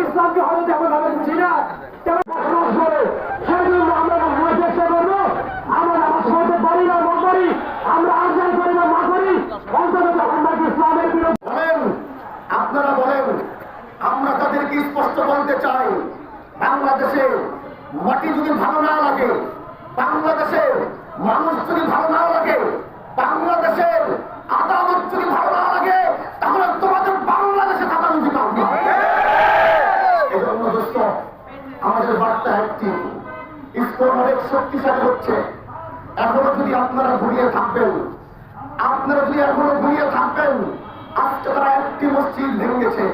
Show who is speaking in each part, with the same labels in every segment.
Speaker 1: ইসলামকে হলে যেমন ভাবে বুঝি না আমরা বোঝানোর চেষ্টা করবো। আমরা আমার সমাজে পারি না মন করি, আমরা আর্জাই করি না না করি, অন্তত আমরা ইসলামের বিরুদ্ধে।
Speaker 2: আপনারা বলেন, আমরা তাদেরকে স্পষ্ট বলতে চাই, বাংলাদেশে মাটি যদি ভালো না লাগে, বাংলাদেশের মানুষ যদি ভালো না লাগে, বাংলাদেশের আদালত যদি ভালো না লাগে, তাহলে তোমাদের বাংলাদেশে থাকা উচিত হবে। এজন্য দোস্ত, আমাদের বার্তা একটি, ইসকন অনেক শক্তিশালী হচ্ছে। এখনো যদি আপনারা ঘুরিয়ে থাকবেন, আজকে তারা একটি মসজিদ ভেঙেছে,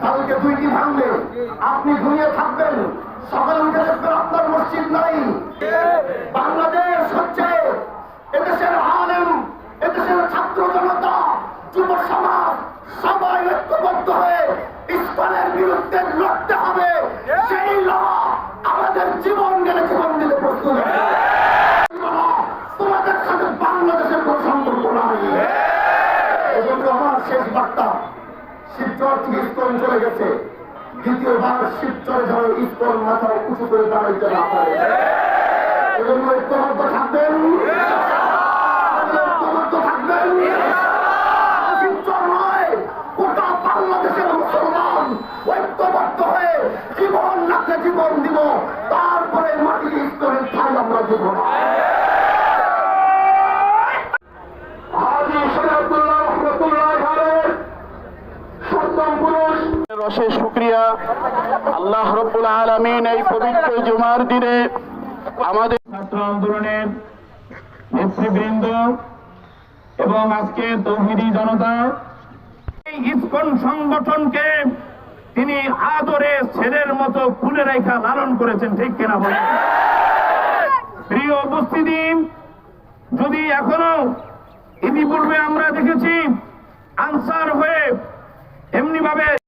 Speaker 2: কালকে দুইটি ভাঙবে, আপনি ঘুরিয়ে থাকবেন, সকালে উঠে দেখবেন আপনার মসজিদ নাই। বাংলাদেশ হচ্ছে এদেশের আলেম, এদেশের ছাত্র জনতা, যুব সমাজ সবাই ঐক্যবদ্ধ হয়ে ইসলামের বিরুদ্ধে লড়তে হবে। সেই লড়া আমাদের জীবন গেলে জীবন দিতে প্রস্তুত। তোমাদের সাথে বাংলাদেশের কোন সম্পর্ক নাই। এজন্য আমার শেষ বার্তা, শিবচর থেকে ইসকন চলে গেছে, দ্বিতীয়বার শিবচরে যারা ইসকন মাথা উঁচু করে দাঁড়াইতে না পারে। এজন্য ঐক্যবদ্ধ থাকবেন, শিবচর নয়, গোটা বাংলাদেশের মুসলমান ঐক্যবদ্ধ হয়ে জীবন রাখতে জীবন দিব, তারপরে মাটির ইসকনের ঠাই আমরা দিব না।
Speaker 3: অশেষ শুকরিয়া। আল্লাহ রাব্বুল আলামিন এই পবিত্র জুমার দিনে আমাদের ছাত্র আন্দোলনের নেতৃবৃন্দ এবং আজকে তৌহিদি জনতা, এই ইসকন সংগঠনকে তিনি আদরে ছেলের মতো খুলে রেখা লালন করেছেন, ঠিক কিনা বলেন? প্রিয় উপস্থিতি, যদি এখনো ইতিপূর্বে আমরা দেখেছি